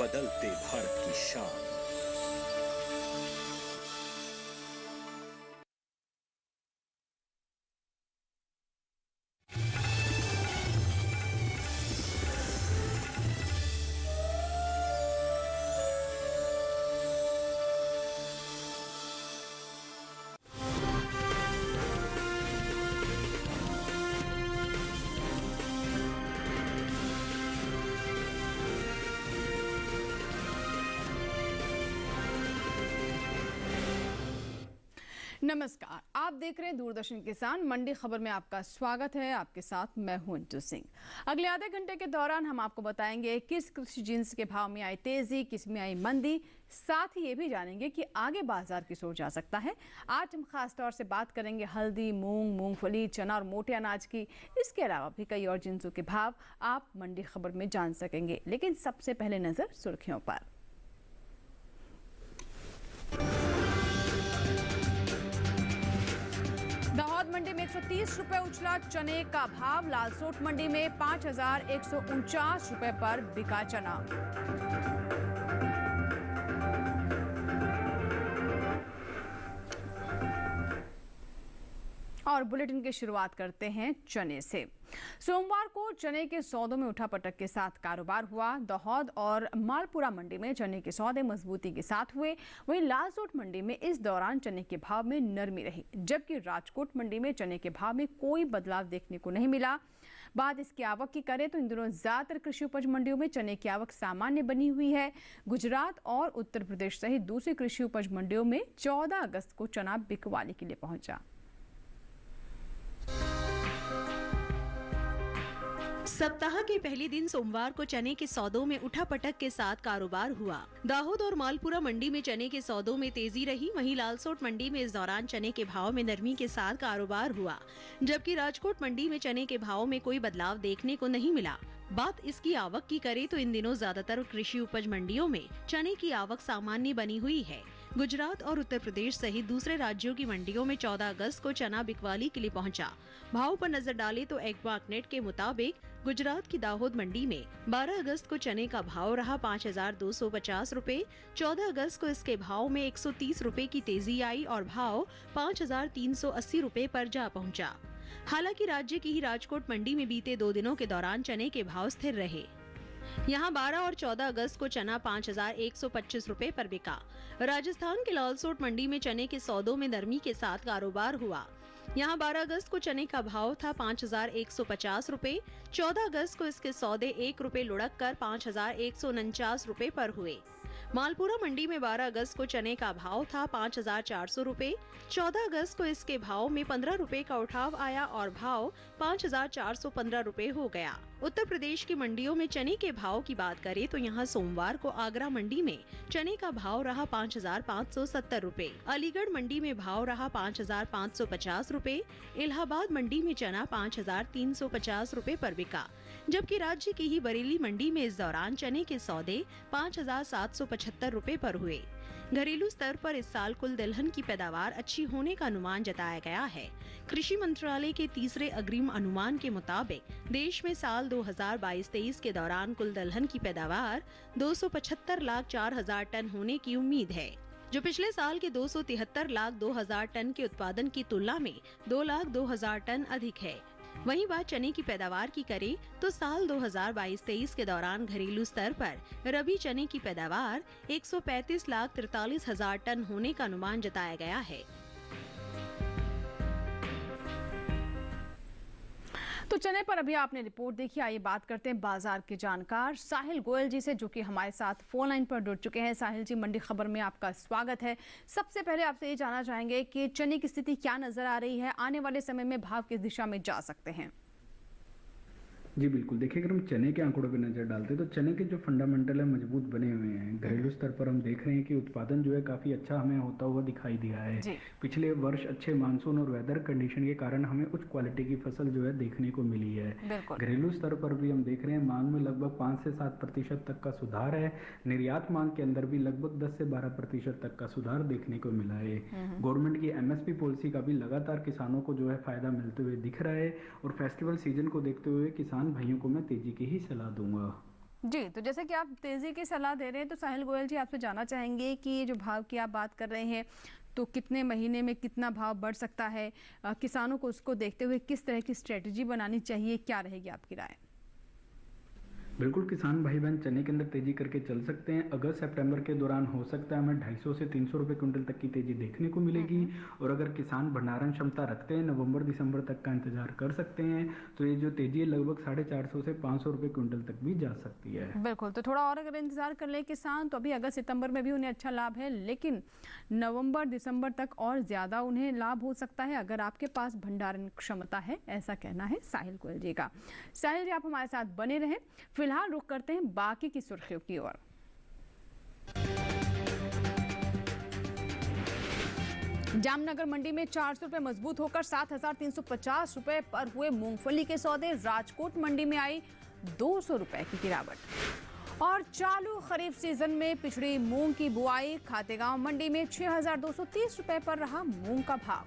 बदलते भारत की शान। नमस्कार, आप देख रहे हैं दूरदर्शन किसान मंडी खबर में आपका स्वागत है। आपके साथ मैं हूं अंटू सिंह। अगले आधे घंटे के दौरान हम आपको बताएंगे किस कृषि जिन्स के भाव में आई तेजी, किस में आई मंदी। साथ ही ये भी जानेंगे कि आगे बाजार किस ओर जा सकता है। आज हम खास तौर से बात करेंगे हल्दी, मूंग, मूंगफली, चना और मोटे अनाज की। इसके अलावा भी कई और जिन्सों के भाव आप मंडी खबर में जान सकेंगे। लेकिन सबसे पहले नजर सुर्खियों पर। दाहोद मंडी में 130 रुपए उछला चने का भाव। लालसोट मंडी में 5,149 रुपए पर बिका चना। और बुलेटिन की शुरुआत करते हैं चने से। सोमवार को चने के सौदों में उठापटक के साथ कारोबार हुआ। दाहोद और मालपुरा मंडी में चने के सौदे मजबूती के साथ हुए। वहीं लालसोट मंडी में इस दौरान चने के भाव में नरमी रही, जबकि राजकोट मंडी में चने के भाव में कोई बदलाव देखने को नहीं मिला। बात इसकी आवक की करें तो इन दिनों ज्यादातर कृषि उपज मंडियों में चने की आवक सामान्य बनी हुई है। गुजरात और उत्तर प्रदेश सहित दूसरी कृषि उपज मंडियों में 14 अगस्त को चना बिकवाली के लिए पहुंचा। सप्ताह के पहले दिन सोमवार को चने के सौदों में उठापटक के साथ कारोबार हुआ। दाहोद और मालपुरा मंडी में चने के सौदों में तेजी रही। वहीं लालसोट मंडी में इस दौरान चने के भाव में नरमी के साथ कारोबार हुआ, जबकि राजकोट मंडी में चने के भाव में कोई बदलाव देखने को नहीं मिला। बात इसकी आवक की करें तो इन दिनों ज्यादातर कृषि उपज मंडियों में चने की आवक सामान्य बनी हुई है। गुजरात और उत्तर प्रदेश सहित दूसरे राज्यों की मंडियों में 14 अगस्त को चना बिकवाली के लिए पहुंचा। भाव पर नजर डालें तो एग्मार्कनेट के मुताबिक गुजरात की दाहोद मंडी में 12 अगस्त को चने का भाव रहा 5,250 रुपए। 14 अगस्त को इसके भाव में 130 रुपए की तेजी आई और भाव 5,380 रुपए पर जा पहुंचा। हालांकि राज्य की ही राजकोट मंडी में बीते 2 दिनों के दौरान चने के भाव स्थिर रहे। यहाँ 12 और 14 अगस्त को चना 5,125 रुपए पर बिका। राजस्थान के लालसोट मंडी में चने के सौदों में नरमी के साथ कारोबार हुआ। यहाँ 12 अगस्त को चने का भाव था 5,150 रुपए। 14 अगस्त को इसके सौदे 1 रुपए लुढ़क कर 5,149 रुपए पर हुए। मालपुरा मंडी में 12 अगस्त को चने का भाव था 5,400 रुपए। 14 अगस्त को इसके भाव में 15 रुपए का उठाव आया और भाव 5,415 रुपए हो गया। उत्तर प्रदेश की मंडियों में चने के भाव की बात करें तो यहाँ सोमवार को आगरा मंडी में चने का भाव रहा 5,570 रुपए। अलीगढ़ मंडी में भाव रहा 5,550 रुपए। इलाहाबाद मंडी में चना 5,350 रुपए पर बिका, जबकि राज्य की ही बरेली मंडी में इस दौरान चने के सौदे 5,775 रुपए पर हुए। घरेलू स्तर पर इस साल कुल दलहन की पैदावार अच्छी होने का अनुमान जताया गया है। कृषि मंत्रालय के तीसरे अग्रिम अनुमान के मुताबिक देश में साल 2022-23 के दौरान कुल दलहन की पैदावार 275,04,000 टन होने की उम्मीद है, जो पिछले साल के 273,02,000 टन के उत्पादन की तुलना में 2,02,000 टन अधिक है। वहीं बात चने की पैदावार की करें तो साल 2022-23 के दौरान घरेलू स्तर पर रबी चने की पैदावार 135,43,000 टन होने का अनुमान जताया गया है। तो चने पर अभी आपने रिपोर्ट देखी। आइए बात करते हैं बाजार के जानकार साहिल गोयल जी से, जो कि हमारे साथ फोन लाइन पर जुड़ चुके हैं। साहिल जी, मंडी खबर में आपका स्वागत है। सबसे पहले आपसे ये जानना चाहेंगे कि चने की स्थिति क्या नजर आ रही है, आने वाले समय में भाव किस दिशा में जा सकते हैं? जी बिल्कुल, देखिए अगर हम चने के आंकड़ों पर नजर डालते हैं तो चने के जो फंडामेंटल है मजबूत बने हुए हैं। घरेलू स्तर पर हम देख रहे हैं कि उत्पादन जो है काफी अच्छा हमें होता हुआ दिखाई दिया है। पिछले वर्ष अच्छे मानसून और वेदर कंडीशन के कारण हमें उच्च क्वालिटी की फसल जो है देखने को मिली है। घरेलू स्तर पर भी हम देख रहे हैं मांग में लगभग 5 से 7% तक का सुधार है। निर्यात मांग के अंदर भी लगभग 10 से 12% तक का सुधार देखने को मिला है। गवर्नमेंट की MSP पॉलिसी का भी लगातार किसानों को जो है फायदा मिलते हुए दिख रहा है और फेस्टिवल सीजन को देखते हुए किसान भाइयों को मैं तेजी की ही सलाह दूंगा। जी, तो जैसे कि आप तेज़ी की सलाह दे रहे हैं, तो साहिल गोयल जी आपसे जानना चाहेंगे कि ये जो भाव की आप बात कर रहे हैं, तो कितने महीने में कितना भाव बढ़ सकता है? किसानों को उसको देखते हुए किस तरह की स्ट्रेटजी बनानी चाहिए, क्या रहेगी आपकी राय? बिल्कुल, किसान भाई बहन चने के अंदर तेजी करके चल सकते हैं। अगस्त सितंबर के दौरान हो सकता है हमें 250 से 300 रुपए क्विंटल तक की तेजी देखने को मिलेगी। और अगर किसान भंडारण क्षमता रखते हैं, नवंबर दिसंबर तक का इंतजार कर सकते हैं, तो ये जो तेजी है लगभग 450 से 500 रुपए क्विंटल तक भी जा सकती है। बिल्कुल, तो थोड़ा और अगर इंतजार कर ले किसान, तो अभी अगस्त सितंबर में भी उन्हें अच्छा लाभ है, लेकिन नवंबर दिसंबर तक और ज़्यादा उन्हें लाभ हो सकता है अगर आपके पास भंडारण क्षमता है, ऐसा कहना है साहिल गोयल जी का। साहिल जी, आप हमारे साथ बने रहें। फिलहाल रुख करते हैं बाकी की सुर्खियों की ओर। जामनगर मंडी में 400 रुपए मजबूत होकर 7,350 रुपए पर हुए मूंगफली के सौदे। राजकोट मंडी में आई 200 रुपए की गिरावट। और चालू खरीफ सीजन में पिछड़ी मूंग की बुआई। खातेगांव मंडी में 6,230 रुपए पर रहा मूंग का भाव।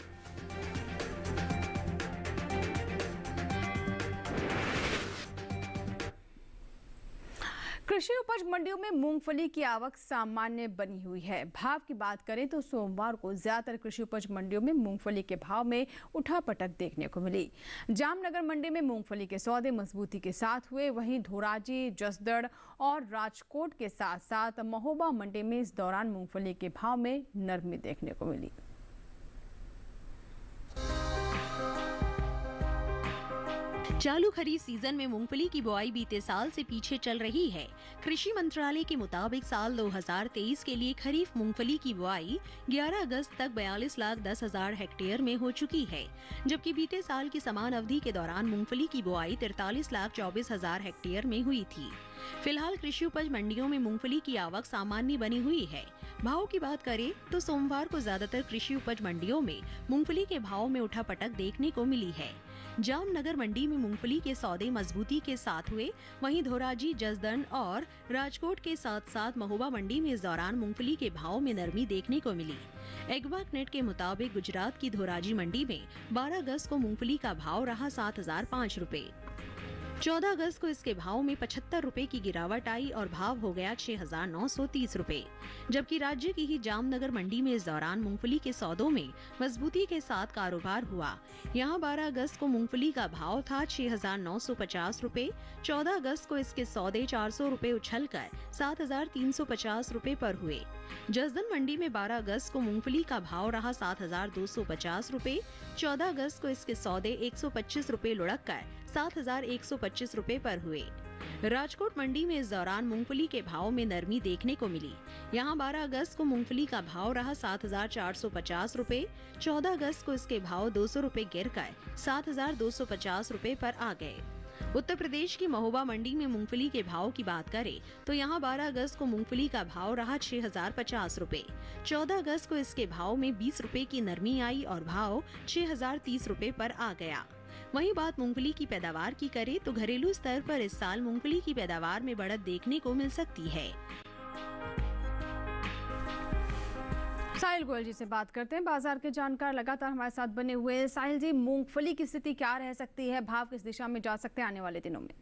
कृषि उपज मंडियों में मूंगफली की आवक सामान्य बनी हुई है। भाव की बात करें तो सोमवार को ज्यादातर कृषि उपज मंडियों में मूंगफली के भाव में उठापटक देखने को मिली। जामनगर मंडी में मूंगफली के सौदे मजबूती के साथ हुए, वहीं धोराजी, जसदड़ और राजकोट के साथ साथ महोबा मंडी में इस दौरान मूंगफली के भाव में नरमी देखने को मिली। चालू खरीफ सीजन में मूंगफली की बुआई बीते साल से पीछे चल रही है। कृषि मंत्रालय के मुताबिक साल 2023 के लिए खरीफ मूंगफली की बुआई 11 अगस्त तक 42,10,000 हेक्टेयर में हो चुकी है, जबकि बीते साल की समान अवधि के दौरान मूंगफली की बुआई 43,24,000 हेक्टेयर में हुई थी। फिलहाल कृषि उपज मंडियों में मूंगफली की आवक सामान्य बनी हुई है। भाव की बात करें तो सोमवार को ज्यादातर कृषि उपज मंडियों में मूंगफली के भाव में उठापटक देखने को मिली है। जामनगर मंडी में मूंगफली के सौदे मजबूती के साथ हुए, वहीं धोराजी, जसदड़ और राजकोट के साथ साथ महोबा मंडी में इस दौरान मूंगफली के भाव में नरमी देखने को मिली। एग्वाक नेट के मुताबिक गुजरात की धोराजी मंडी में 12 अगस्त को मूंगफली का भाव रहा 7,005 रुपए। 14 अगस्त को इसके भाव में 75 रुपए की गिरावट आई और भाव हो गया 6,930 रुपए। जबकि राज्य की ही जामनगर मंडी में इस दौरान मूंगफली के सौदों में मजबूती के साथ कारोबार हुआ। यहां 12 अगस्त को मूंगफली का भाव था 6,950 रुपए। 14 अगस्त को इसके सौदे 400 रुपए उछलकर 7,350 रुपए पर हुए। जसदड़ मंडी में 12 अगस्त को मूंगफली का भाव रहा 7,250 रुपए। 14 अगस्त को इसके सौदे 125 रुपए लुढ़क कर 7,125 रुपए पर हुए। राजकोट मंडी में इस दौरान मूंगफली के भाव में नरमी देखने को मिली। यहां 12 अगस्त को मूंगफली का भाव रहा 7,450 रुपए। 14 अगस्त को इसके भाव 200 रुपए गिरकर 7,250 रुपए पर आ गए। उत्तर प्रदेश की महोबा मंडी में मूंगफली के भाव की बात करें तो यहां 12 अगस्त को मूंगफली का भाव रहा 6,050 रुपए। 14 अगस्त को इसके भाव में 20 रुपए की नरमी आई और भाव 6,030 रुपए पर आ गया। वहीं बात मूंगफली की पैदावार की करें तो घरेलू स्तर पर इस साल मूंगफली की पैदावार में बढ़त देखने को मिल सकती है। साहिल गोयल जी से बात करते हैं। बाजार के जानकार लगातार हमारे साथ बने हुए हैं। साहिल जी, मूंगफली की स्थिति क्या रह सकती है? भाव किस दिशा में जा सकते हैं आने वाले दिनों में?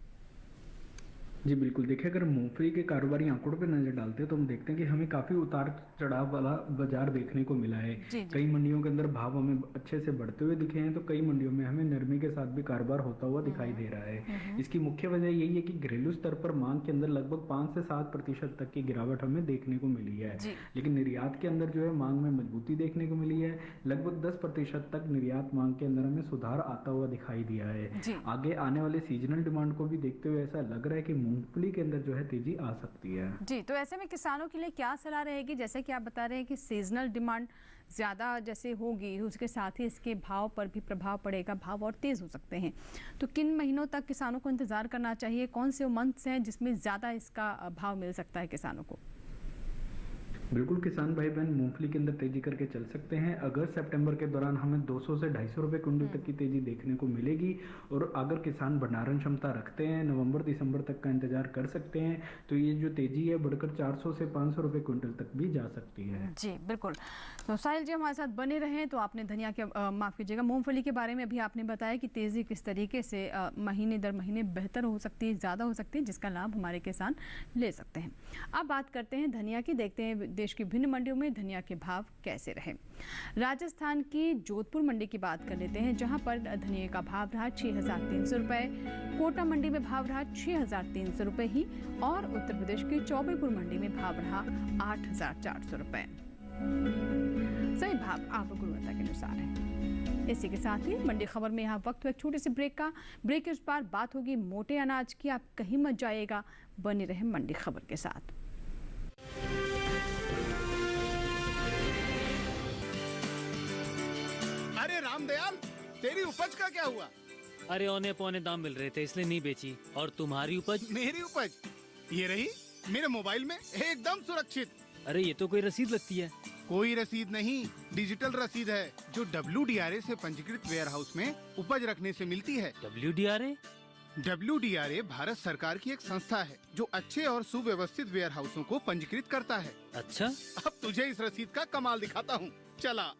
जी बिल्कुल, देखिए अगर मूंगफली के कारोबारी आंकड़ों पर नजर डालते हैं तो हम देखते हैं कि हमें काफी उतार चढ़ाव वाला बाजार देखने को मिला है। कई मंडियों के अंदर भाव हमें अच्छे से बढ़ते हुए दिखे हैं, तो कई मंडियों में हमें नरमी के साथ भी कारोबार होता हुआ दिखाई दे रहा है। इसकी मुख्य वजह यही है कि घरेलू स्तर पर मांग के अंदर लगभग 5 से 7% तक की गिरावट हमें देखने को मिली है, लेकिन निर्यात के अंदर जो है मांग में मजबूती देखने को मिली है। लगभग 10% तक निर्यात मांग के अंदर हमें सुधार आता हुआ दिखाई दिया है। आगे आने वाले सीजनल डिमांड को भी देखते हुए ऐसा लग रहा है कि मूंगफली के अंदर जो है तेजी आ सकती है। जी, तो ऐसे में किसानों के लिए क्या सलाह रहेगी? जैसे कि आप बता रहे हैं कि सीजनल डिमांड ज़्यादा जैसे होगी, उसके साथ ही इसके भाव पर भी प्रभाव पड़ेगा, भाव और तेज़ हो सकते हैं। तो किन महीनों तक किसानों को इंतज़ार करना चाहिए? कौन से वो मंथ्स हैं जिसमें ज़्यादा इसका भाव मिल सकता है किसानों को? बिल्कुल किसान भाई बहन मूंगफली के अंदर तेजी करके चल सकते हैं। अगस्त सितंबर के दौरान हमें 200 से 250 रुपए क्विंटल तक की तेजी देखने को मिलेगी। और अगर किसान भंडारण क्षमता रखते हैं, नवंबर दिसंबर तक का इंतजार कर सकते हैं, तो ये जो तेजी है बढ़कर 400 से 500 रुपए क्विंटल तक भी जा सकती है। जी बिल्कुल। तो साहिल जी हमारे साथ बने रहें। तो आपने धनिया के माफ़ कीजिएगा मूंगफली के बारे में अभी आपने बताया कि तेज़ी किस तरीके से महीने दर महीने बेहतर हो सकती है, ज़्यादा हो सकती है, जिसका लाभ हमारे किसान ले सकते हैं। अब बात करते हैं धनिया की। देखते हैं देश की भिन्न मंडियों में धनिया के भाव कैसे रहे। राजस्थान की जोधपुर मंडी की बात कर लेते हैं, जहां पर धनिया का भाव रहा 6,300 रुपये। कोटा मंडी में भाव रहा 6,300 रुपये ही। और उत्तर प्रदेश की चौबेपुर मंडी में भाव रहा 8,400 रुपये। सही भाव आवक गुणवत्ता के अनुसार है। इसी के साथ ही मंडी खबर में यहाँ वक्त एक छोटे से ब्रेक का। ब्रेक के उस पार बात होगी मोटे अनाज की। आप कहीं मत जाइएगा, बने रहे मंडी खबर के साथ। अरे रामदयाल, तेरी उपज का क्या हुआ? अरे औने पौने दाम मिल रहे थे इसलिए नहीं बेची। और तुम्हारी उपज? मेरी उपज ये रही मेरे मोबाइल में एकदम सुरक्षित। अरे ये तो कोई रसीद लगती है। कोई रसीद नहीं, डिजिटल रसीद है जो WDRA से पंजीकृत वेयर हाउस में उपज रखने से मिलती है। WDRA? WDRA भारत सरकार की एक संस्था है जो अच्छे और सुव्यवस्थित वेयर हाउसों को पंजीकृत करता है। अच्छा, अब तुझे इस रसीद का कमाल दिखाता हूँ, चला।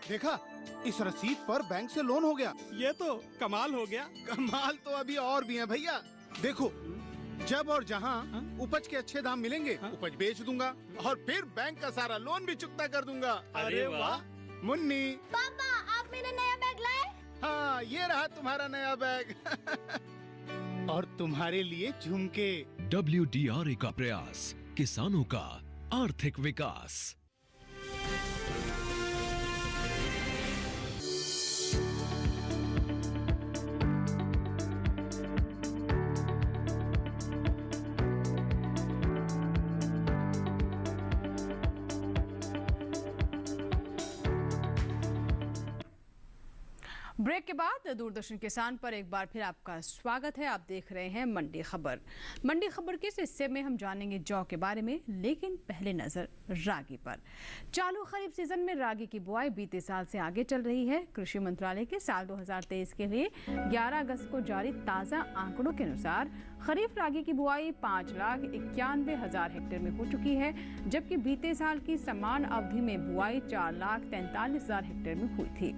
देखा, इस रसीद पर बैंक से लोन हो गया। ये तो कमाल हो गया। कमाल तो अभी और भी है भैया। देखो, जब और जहाँ उपज के अच्छे दाम मिलेंगे, उपज बेच दूंगा और फिर बैंक का सारा लोन भी चुकता कर दूंगा। अरे वाह। मुन्नी, पापा आप मेरा नया बैग लाए? हाँ, ये रहा तुम्हारा नया बैग। और तुम्हारे लिए झुमके। WDRA का प्रयास, किसानों का आर्थिक विकास। ब्रेक के बाद दूरदर्शन किसान पर एक बार फिर आपका स्वागत है। आप देख रहे हैं मंडी खबर। मंडी खबर के इस हिस्से में हम जानेंगे जौ के बारे में, लेकिन पहले नजर रागी पर। चालू खरीफ सीजन में रागी की बुआई बीते साल से आगे चल रही है। कृषि मंत्रालय के साल 2023 के लिए 11 अगस्त को जारी ताज़ा आंकड़ों के अनुसार खरीफ रागी की बुआई 5,91,000 हेक्टेयर में हो चुकी है, जबकि बीते साल की समान अवधि में बुआई 4,43,000 हेक्टेयर में हुई थी।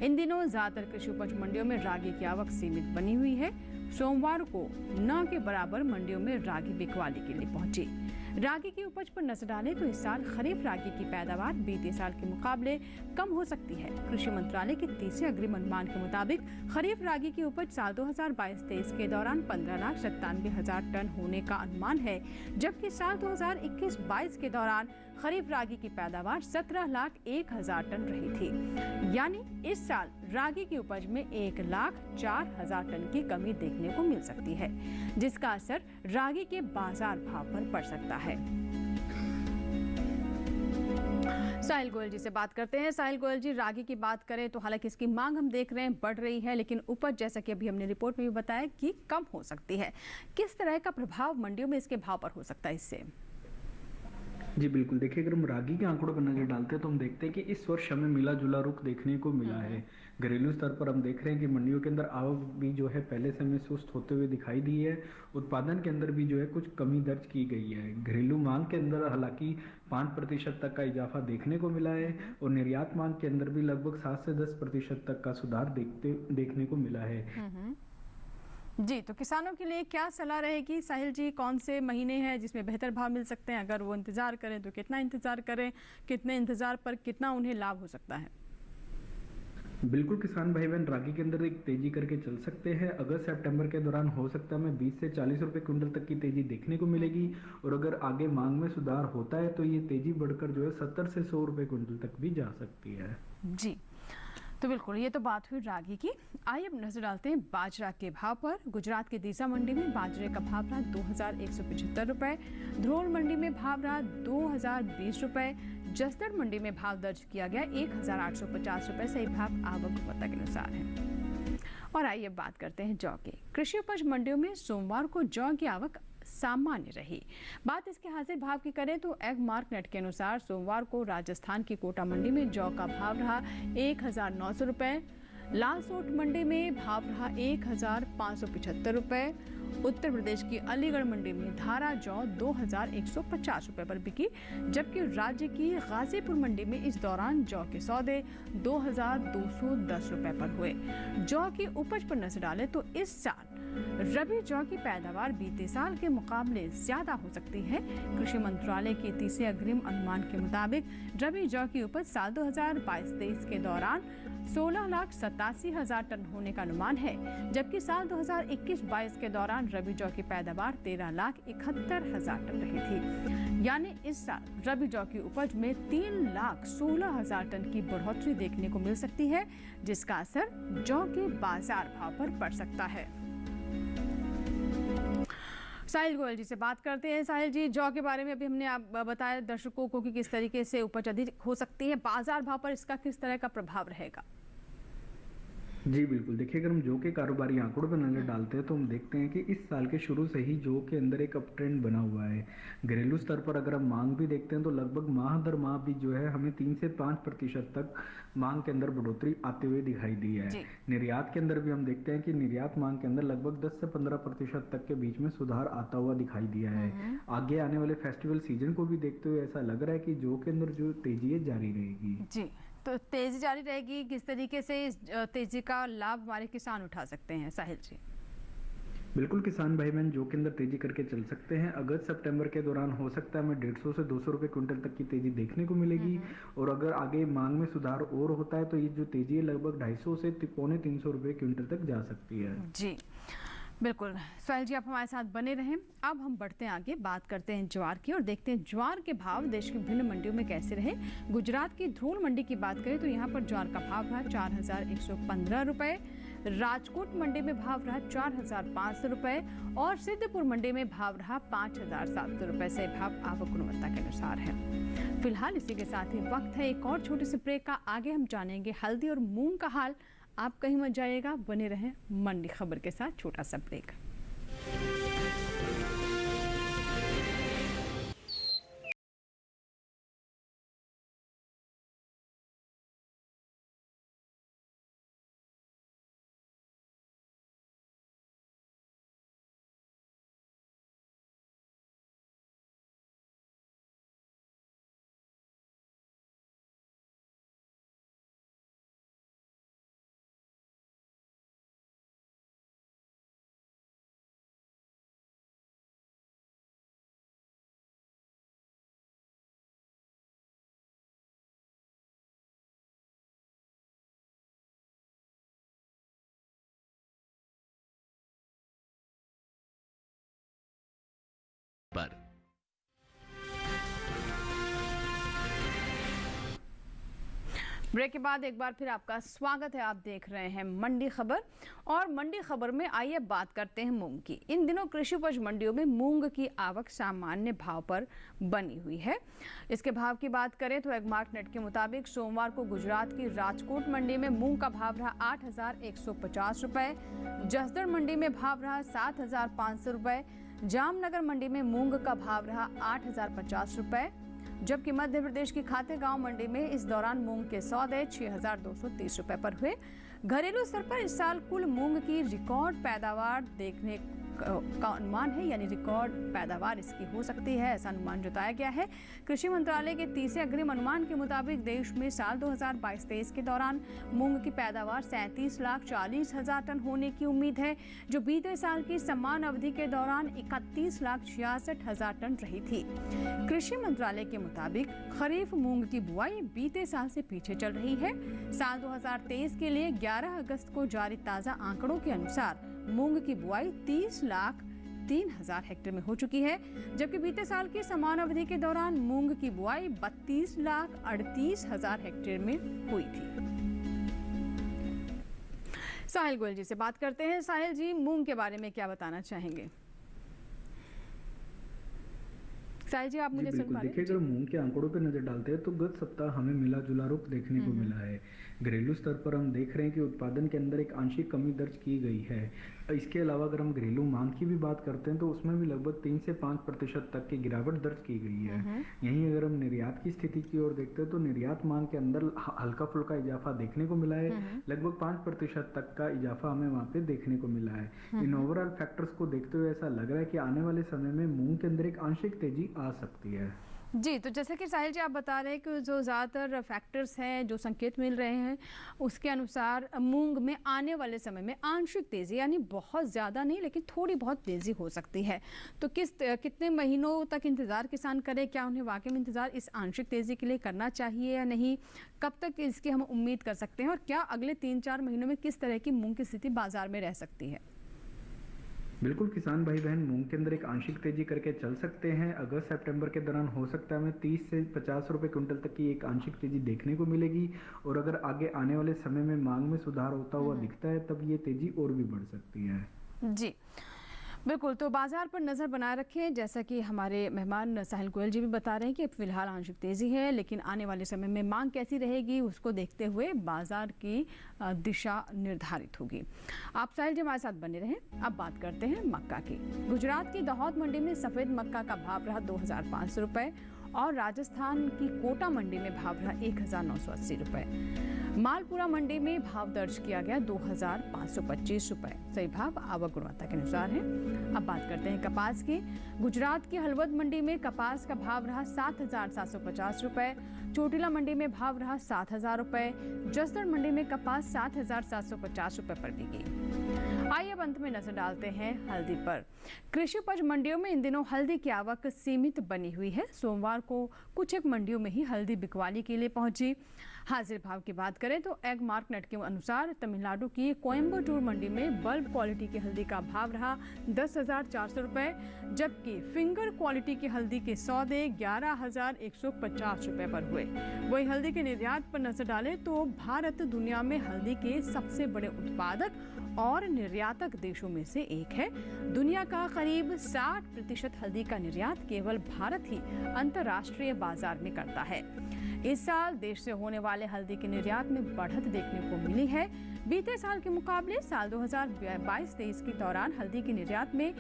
इन दिनों ज्यादातर कृषि उपज मंडियों में रागी की आवक सीमित बनी हुई है। सोमवार को न के बराबर मंडियों में रागी बिकवाली के लिए पहुंची। रागी की उपज पर नजर डालें तो इस साल खरीफ रागी की पैदावार बीते साल के मुकाबले कम हो सकती है। कृषि मंत्रालय के तीसरे अग्रिम अनुमान के मुताबिक खरीफ रागी की उपज साल 2022-23 के दौरान 15,97,000 टन होने का अनुमान है, जबकि साल 2021-22 के दौरान खरीफ रागी की पैदावार 17,01,000 टन रही थी। यानी इस साल रागी की उपज में 1,04,000 टन की कमी देखने को मिल सकती है, जिसका असर रागी के बाजार भाव पर पड़ सकता है। साहिल गोयल जी से बात करते हैं। साहिल गोयल जी, रागी की बात करें तो हालांकि इसकी मांग हम देख रहे हैं बढ़ रही है, लेकिन उपज जैसा कि अभी हमने रिपोर्ट में भी बताया कि कम हो सकती है। किस तरह का प्रभाव मंडियों में इसके भाव पर हो सकता है इससे? जी बिल्कुल, देखिए अगर हम रागी के आंकड़ों पर नजर डालते हैं तो हम देखते हैं कि इस वर्ष हमें मिला जुला रुख देखने को मिला है। घरेलू स्तर पर हम देख रहे हैं कि मंडियों के अंदर आवक भी जो है पहले से हमें सुस्त होते हुए दिखाई दी है। उत्पादन के अंदर भी जो है कुछ कमी दर्ज की गई है। घरेलू मांग के अंदर हालांकि 5% तक का इजाफा देखने को मिला है और निर्यात मांग के अंदर भी लगभग 7 से 10% तक का सुधार देखने को मिला है। जी, तो किसानों के लिए क्या सलाह रहेगी साहिल जी? कौन से महीने हैं जिसमें बेहतर भाव मिल सकते हैं? अगर वो इंतजार करें तो कितना इंतजार करें, कितने इंतजार पर कितना उन्हें लाभ हो सकता है? बिल्कुल किसान भाई बहन रागी के अंदर एक तेजी करके चल सकते हैं। अगस्त सितंबर के दौरान हो सकता है हमें 20 से 40 रुपए क्विंटल तक की तेजी देखने को मिलेगी और अगर आगे मांग में सुधार होता है तो ये तेजी बढ़कर जो है 70 से 100 रुपए क्विंटल तक भी जा सकती है। जी तो बिल्कुल, ये तो बात हुई रागी की। आइए अब नजर डालते हैं बाजरा के भाव पर। गुजरात के दीसा मंडी में बाजरे का भाव रहा 2,175 रुपये। धरोल मंडी में भाव रहा 2,020 रुपये। जसदड़ मंडी में भाव दर्ज किया गया 1,850 रुपये। सही भाव आवक गुणवत्ता के अनुसार है। और आइए बात करते हैं जौ की। कृषि उपज मंडियों में सोमवार को जौ की आवक सामान्य रही। बात इसके हाजिर भाव की करें तो एग मार्केट के अनुसार सोमवार को राजस्थान की कोटा मंडी में जौ का भाव रहा 1,900 रुपये, लालसोट मंडी में भाव रहा 1,575 रुपये, उत्तर प्रदेश की अलीगढ़ मंडी में धारा जौ 2,150 रुपये पर बिकी, जबकि राज्य की गाजीपुर मंडी में इस दौरान जौ के सौदे 2,210 रुपये पर हुए। जौ की उपज पर नजर डालें तो इस साल रबी जौ की पैदावार बीते साल के मुकाबले ज्यादा हो सकती है। कृषि मंत्रालय के तीसरे अग्रिम अनुमान के मुताबिक रबी जौ की उपज साल 2022-23 के दौरान 16,87,000 टन होने का अनुमान है, जबकि साल 2021-22 के दौरान रबी जौ की पैदावार 13,71,000 टन रही थी। यानी इस साल रबी जौ की उपज में 3,16,000 टन की बढ़ोतरी देखने को मिल सकती है, जिसका असर जौ के बाजार भाव पर पड़ सकता है। साहिल गोयल जी से बात करते हैं। साहिल जी, जौ के बारे में अभी हमने आप बताया दर्शकों को कि किस तरीके से उपज अधिक हो सकती है, बाजार भाव पर इसका किस तरह का प्रभाव रहेगा? जी बिल्कुल, देखिए अगर हम जौ के कारोबारी आंकड़ों पर नजर डालते हैं तो हम देखते हैं कि इस साल के शुरू से ही जौ के अंदर एक अप ट्रेंड बना हुआ है। घरेलू स्तर पर अगर हम मांग भी देखते हैं तो लगभग माह दर माह भी जो है हमें 3 से 5% तक मांग के अंदर बढ़ोतरी आते हुए दिखाई दी है। निर्यात के अंदर भी हम देखते हैं कि निर्यात मांग के अंदर लगभग 10 से 15% तक के बीच में सुधार आता हुआ दिखाई दिया है। आगे आने वाले फेस्टिवल सीजन को भी देखते हुए ऐसा लग रहा है कि जौ के अंदर जो तेजी है जारी रहेगी। जी, तो तेजी जारी रहेगी। किस तरीके से इस तेजी का लाभ हमारे किसान उठा सकते हैं साहिल जी? बिल्कुल, किसान भाई बहन जौ के अंदर तेजी करके चल सकते हैं। अगस्त सितंबर के दौरान हो सकता है हमें 150 से 200 रुपए क्विंटल तक की तेजी देखने को मिलेगी, और अगर आगे मांग में सुधार और होता है तो ये जो तेजी है लगभग 250 से 350 रुपए क्विंटल तक जा सकती है। जी बिल्कुल, साहिल जी आप हमारे साथ बने रहें। अब हम बढ़ते हैं आगे, बात करते हैं ज्वार की और देखते हैं ज्वार के भाव देश की विभिन्न मंडियों में कैसे रहे। गुजरात की ध्रोल मंडी की बात करें तो यहाँ पर ज्वार का भाव रहा 4,115 रुपये, राजकोट मंडी में भाव रहा 4,500 रुपये और सिद्धपुर मंडी में भाव रहा 5,700 रुपये से भाव आवक गुणवत्ता के अनुसार है। फिलहाल इसी के साथ ही वक्त है एक और छोटे से ब्रेक का। आगे हम जानेंगे हल्दी और मूंग का हाल। आप कहीं मत जाइएगा, बने रहें मंडी खबर के साथ। छोटा सा ब्रेक। पर ब्रेक के बाद एक बार फिर आपका स्वागत है। आप देख रहे हैं मंडी खबर और मंडी खबर में आइए बात करते हैं मूंग की। इन दिनों कृषि उपज मंडियों में मूंग की आवक सामान्य भाव पर बनी हुई है। इसके भाव की बात करें तो एगमार्क नेट के मुताबिक सोमवार को गुजरात की राजकोट मंडी में मूंग का भाव रहा 8,150 रुपये, जसदण मंडी में भाव रहा 7,500 रुपये, जामनगर मंडी में मूंग का भाव रहा 8,050 रुपये, जबकि मध्य प्रदेश की खातेगांव मंडी में इस दौरान मूंग के सौदे 6,230 रुपए पर हुए। घरेलू स्तर पर इस साल कुल मूंग की रिकॉर्ड पैदावार देखने का अनुमान है, यानी रिकॉर्ड पैदावार इसकी हो सकती है, ऐसा अनुमान जताया गया है। कृषि मंत्रालय के तीसरे अग्रिम अनुमान के मुताबिक देश में साल 2022-23 के दौरान मूंग की पैदावार 37,40,000 टन होने की उम्मीद है, जो बीते साल की समान अवधि के दौरान 31,66,000 टन रही थी। कृषि मंत्रालय के मुताबिक खरीफ मूंग की बुआई बीते साल से पीछे चल रही है। साल 2023 के लिए 11 अगस्त को जारी ताज़ा आंकड़ों के अनुसार मूंग की बुआई 30,03,000 हेक्टेयर में हो चुकी है, जबकि बीते साल की समान अवधि के दौरान मूंग की बुआई 32,38,000 हेक्टेयर में हुई थी। साहिल गोयल जी से बात करते हैं। साहिल जी, मूंग के बारे में क्या बताना चाहेंगे? साहिल जी, आप मुझे सुन पा रहे हैं? देखिए, अगर मूंग के आंकड़ों पे नजर डालते हैं तो गत सप्ताह हमें मिला जुला रुख देखने को मिला है। घरेलू स्तर पर हम देख रहे हैं कि उत्पादन के अंदर एक आंशिक कमी दर्ज की गई है। इसके अलावा अगर हम घरेलू मांग की भी बात करते हैं तो उसमें भी लगभग 3 से 5% तक की गिरावट दर्ज की गई है। यहीं अगर हम निर्यात की स्थिति की ओर देखते हैं तो निर्यात मांग के अंदर हल्का फुल्का इजाफा देखने को मिला है। लगभग 5% तक का इजाफा हमें वहाँ पे देखने को मिला है। इन ओवरऑल फैक्टर्स को देखते हुए ऐसा लग रहा है कि आने वाले समय में मूंग के अंदर एक आंशिक तेजी आ सकती है। जी, तो जैसे कि साहिल जी आप बता रहे हैं कि जो ज़्यादातर फैक्टर्स हैं, जो संकेत मिल रहे हैं, उसके अनुसार मूंग में आने वाले समय में आंशिक तेज़ी, यानी बहुत ज़्यादा नहीं लेकिन थोड़ी बहुत तेज़ी हो सकती है। तो कितने महीनों तक इंतज़ार किसान करें? क्या उन्हें वाकई में इंतज़ार इस आंशिक तेज़ी के लिए करना चाहिए या नहीं? कब तक इसकी हम उम्मीद कर सकते हैं और क्या अगले 3-4 महीनों में किस तरह की मूंग की स्थिति बाजार में रह सकती है? बिल्कुल, किसान भाई बहन मूंग के अंदर एक आंशिक तेजी करके चल सकते हैं। अगस्त सितंबर के दौरान हो सकता है हमें 30 से 50 रुपए क्विंटल तक की एक आंशिक तेजी देखने को मिलेगी और अगर आगे आने वाले समय में मांग में सुधार होता हुआ दिखता है तब ये तेजी और भी बढ़ सकती है। जी बिल्कुल, तो बाजार पर नज़र बनाए रखें। जैसा कि हमारे मेहमान साहिल गोयल जी भी बता रहे हैं कि फिलहाल आंशिक तेज़ी है, लेकिन आने वाले समय में मांग कैसी रहेगी उसको देखते हुए बाजार की दिशा निर्धारित होगी। आप साहिल जी हमारे साथ बने रहें। अब बात करते हैं मक्का की। गुजरात की दाहोद मंडी में सफ़ेद मक्का का भाव रहा 2500 रुपये और राजस्थान की कोटा मंडी में भाव रहा 1980 रुपये। मालपुरा मंडी में भाव दर्ज किया गया 2525 रुपये। सही भाव आवक गुणवत्ता के अनुसार है। अब बात करते हैं कपास की। गुजरात की हलवद मंडी में कपास का भाव रहा 7750 रुपये। चोटिला मंडी में भाव रहा 7000 रुपये। जसदण मंडी में कपास 7750 रुपये पर बिकी। आइए अब अंत में नजर डालते हैं हल्दी पर। कृषि उपज मंडियों में इन दिनों हल्दी की आवक सीमित बनी हुई है। सोमवार को कुछ एक मंडियों में ही हल्दी बिकवाली के लिए पहुंची। हाजिर भाव की बात करें तो एग मार्केट के अनुसार तमिलनाडु की कोयम्बटूर मंडी में बल्ब क्वालिटी की हल्दी का भाव रहा 10,400 रुपये, जबकि फिंगर क्वालिटी की हल्दी के सौदे 11,150 रुपये पर हुए। वही हल्दी के निर्यात पर नजर डालें तो भारत दुनिया में हल्दी के सबसे बड़े उत्पादक और निर्यातक देशों में से एक है। दुनिया का करीब 60% हल्दी का निर्यात केवल भारत ही अंतर्राष्ट्रीय बाजार में करता है। इस साल देश से होने वाले हल्दी के निर्यात में बढ़त देखने को मिली है। बीते साल के मुकाबले साल 2022-23 के दौरान हल्दी के निर्यात में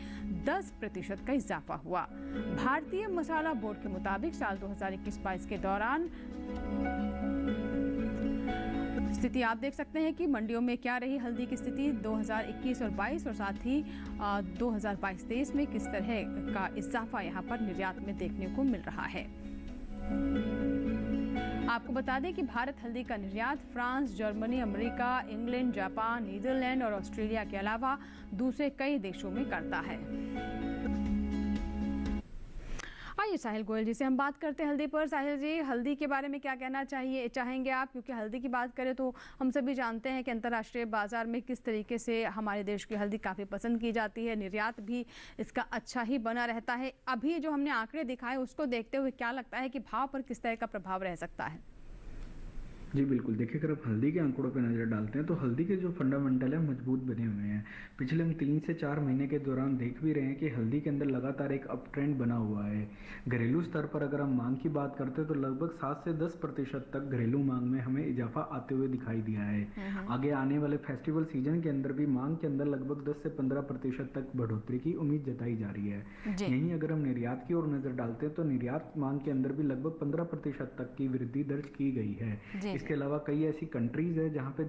10% का इजाफा हुआ। भारतीय मसाला बोर्ड के मुताबिक साल 2021-22 के दौरान स्थिति आप देख सकते हैं कि मंडियों में क्या रही हल्दी की स्थिति 2021 और 22 और साथ ही 2022-23 में किस तरह का इजाफा यहाँ पर निर्यात में देखने को मिल रहा है। आपको बता दें कि भारत हल्दी का निर्यात France, Germany, America, England, Japan, Netherlands और ऑस्ट्रेलिया के अलावा दूसरे कई देशों में करता है। आइए साहिल गोयल जी से हम बात करते हैं हल्दी पर। साहिल जी, हल्दी के बारे में क्या कहना चाहेंगे आप? क्योंकि हल्दी की बात करें तो हम सभी जानते हैं कि अंतर्राष्ट्रीय बाजार में किस तरीके से हमारे देश की हल्दी काफ़ी पसंद की जाती है, निर्यात भी इसका अच्छा ही बना रहता है। अभी जो हमने आंकड़े दिखाए उसको देखते हुए क्या लगता है कि भाव पर किस तरह का प्रभाव रह सकता है? जी बिल्कुल, देखिए अगर आप हल्दी के आंकड़ों पे नज़र डालते हैं तो हल्दी के जो फंडामेंटल है मजबूत बने हुए हैं। पिछले हम 3 से 4 महीने के दौरान देख भी रहे हैं कि हल्दी के अंदर लगातार एक अप ट्रेंड बना हुआ है। घरेलू स्तर पर अगर हम मांग की बात करते हैं तो लगभग 7 से 10% तक घरेलू मांग में हमें इजाफा आते हुए दिखाई दिया है। आगे आने वाले फेस्टिवल सीजन के अंदर भी मांग के अंदर लगभग 10 से 15% तक बढ़ोतरी की उम्मीद जताई जा रही है। यहीं अगर हम निर्यात की ओर नजर डालते हैं तो निर्यात मांग के अंदर भी लगभग 15% तक की वृद्धि दर्ज की गई है। इसके अलावा कई ऐसी कंट्रीज है जहां पे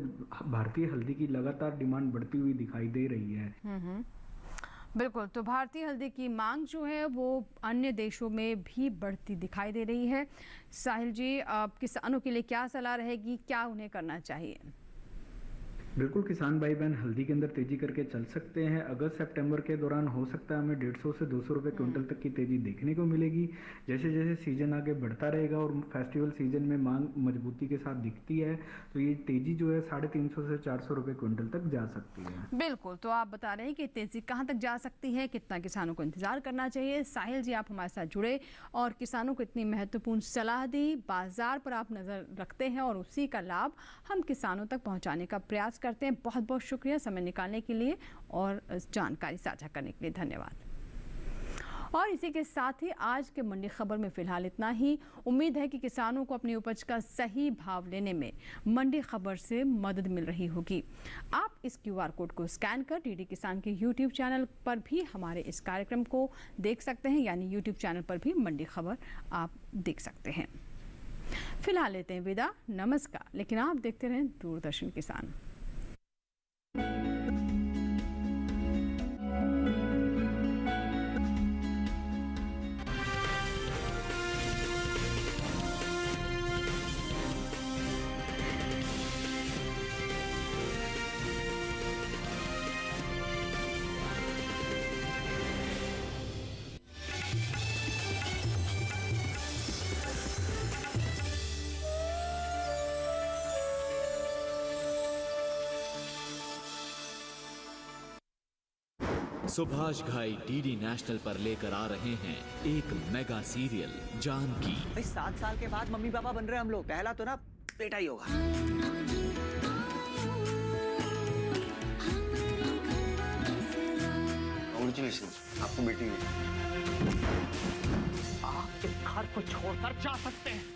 भारतीय हल्दी की लगातार डिमांड बढ़ती हुई दिखाई दे रही है। बिल्कुल, तो भारतीय हल्दी की मांग जो है वो अन्य देशों में भी बढ़ती दिखाई दे रही है। साहिल जी, किसानों के लिए क्या सलाह रहेगी, क्या उन्हें करना चाहिए? बिल्कुल, किसान भाई बहन हल्दी के अंदर तेजी करके चल सकते हैं। अगस्त सितंबर के दौरान हो सकता है हमें 150 से 200 रुपए क्विंटल तक की तेजी देखने को मिलेगी। जैसे जैसे सीजन आगे बढ़ता रहेगा और फेस्टिवल सीजन में मांग मजबूती के साथ दिखती है तो ये तेजी जो है 350 से 400 रुपए क्विंटल तक जा सकती है। बिल्कुल, तो आप बता रहे हैं कि तेजी कहाँ तक जा सकती है, कितना किसानों को इंतजार करना चाहिए। साहिल जी, आप हमारे साथ जुड़े और किसानों को इतनी महत्वपूर्ण सलाह दी। बाजार पर आप नजर रखते हैं और उसी का लाभ हम किसानों तक पहुँचाने का प्रयास करते हैं। बहुत बहुत शुक्रिया समय निकालने के लिए और जानकारी साझा करने के लिए। धन्यवाद। और इसी के साथ ही आज के मंडी खबर में फिलहाल इतना ही। उम्मीद है कि किसानों को अपनी उपज का सही भाव लेने में मंडी खबर से मदद मिल रही होगी। आप इस QR कोड को स्कैन कर DD किसान के YouTube चैनल पर भी हमारे इस कार्यक्रम को देख सकते हैं, यानी YouTube चैनल पर भी मंडी खबर आप देख सकते हैं। फिलहाल लेते हैं विदा, नमस्कार। लेकिन आप देखते रहें दूरदर्शन किसान। सुभाष घाई DD नेशनल पर लेकर आ रहे हैं एक मेगा सीरियल जानकी। भाई 7 साल के बाद मम्मी पापा बन रहे हैं हम लोग। पहला तो ना बेटा ही होगा। कांग्रेचुलेशंस, आपको बेटी हुई। आप इस घर को छोड़कर जा सकते हैं।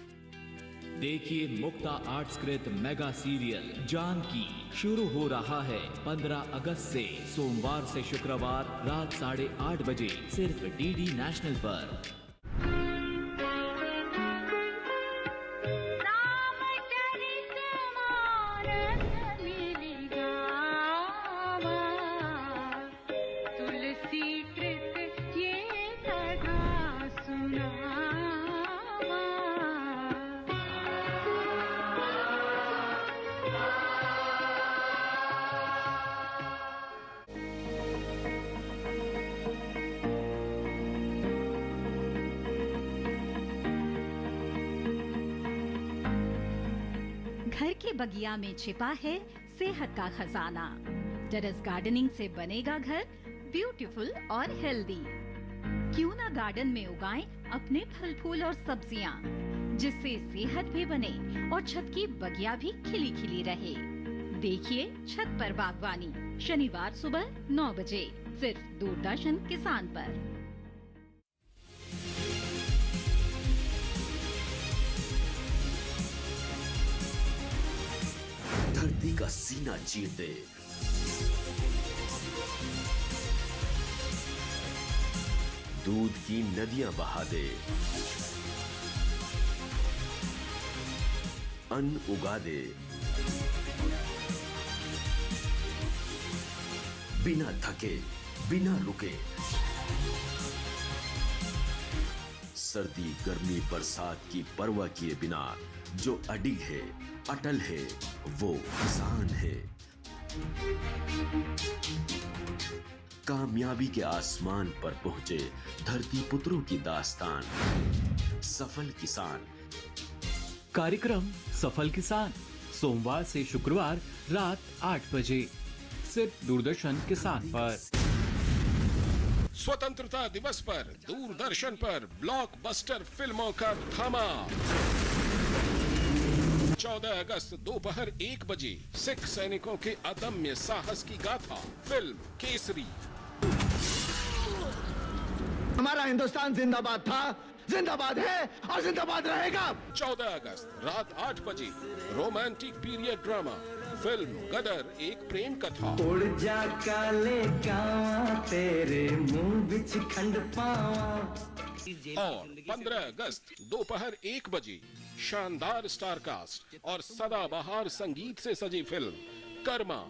देखिए मुक्ता आर्ट्सकृत मेगा सीरियल जानकी शुरू हो रहा है 15 अगस्त से, सोमवार से शुक्रवार रात 8:30 बजे सिर्फ DD नेशनल पर। घर के बगिया में छिपा है सेहत का खजाना। टेरेस गार्डनिंग से बनेगा घर ब्यूटीफुल और हेल्दी। क्यों ना गार्डन में उगाएं अपने फल फूल और सब्जियां, जिससे सेहत भी बने और छत की बगिया भी खिली खिली रहे। देखिए छत पर बागवानी, शनिवार सुबह 9 बजे सिर्फ दूरदर्शन किसान पर। धरती का सीना चीर दे, दूध की नदियां बहा दे, अन्न उगा दे, बिना थके बिना रुके। सर्दी गर्मी बरसात की परवाह किए बिना जो अडिग है अटल है वो किसान है। कामयाबी के आसमान पर पहुंचे धरती पुत्रों की दास्तान, सफल किसान। कार्यक्रम सफल किसान सोमवार से शुक्रवार रात 8 बजे सिर्फ दूरदर्शन किसान पर। स्वतंत्रता दिवस पर दूरदर्शन पर ब्लॉकबस्टर फिल्मों का धमाल। 14 अगस्त दोपहर 1 बजे सिख सैनिकों के अदम्य साहस की गाथा फिल्म केसरी। हमारा हिंदुस्तान जिंदाबाद था, जिंदाबाद है और जिंदाबाद रहेगा। 14 अगस्त रात 8 बजे रोमांटिक पीरियड ड्रामा फिल्म गदर एक प्रेम कथा। उड़ जा काले कावा तेरे मुंह बिच खंड पावा। और 15 अगस्त दोपहर 1 बजे शानदार स्टारकास्ट और सदाबहार संगीत से सजी फिल्म कर्मा।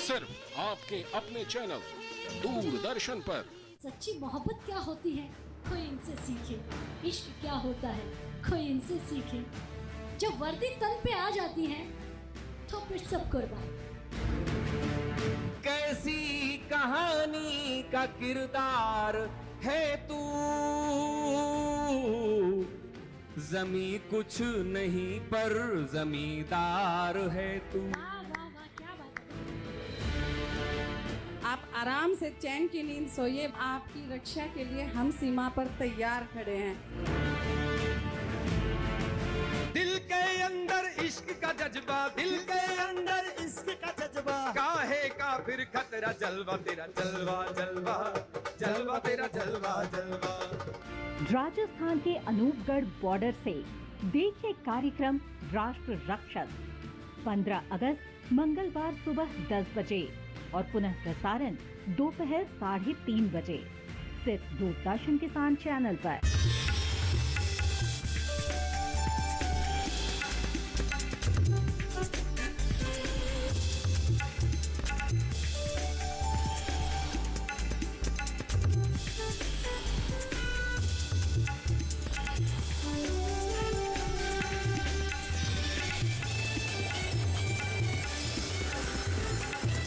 सिर्फ आपके अपने चैनल दूरदर्शन पर। सच्ची मोहब्बत क्या होती है कोई इनसे सीखे, इश्क क्या होता है कोई इनसे सीखे। जब वर्दी तन पे आ जाती है तो फिर सब कुर्बान। कैसी कहानी का किरदार है तू, जमी कुछ नहीं पर जमींदार है तू। आप आराम से चैन की नींद सोइए, आपकी रक्षा के लिए हम सीमा पर तैयार खड़े हैं। दिल के अंदर इश्क का जज्बा दिल के अंदर इश्क का जज्बा काहे का फिर खतरा जलवा तेरा जलवा जलवा जलवा तेरा जलवा जलवा। राजस्थान के अनूपगढ़ बॉर्डर से देखिए कार्यक्रम राष्ट्र रक्षक 15 अगस्त मंगलवार सुबह 10 बजे और पुनः प्रसारण दोपहर 3:30 बजे सिर्फ दूरदर्शन किसान चैनल पर।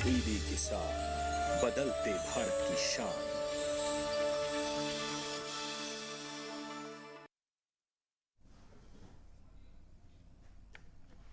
टीवी के साथ बदलते भारत की शान।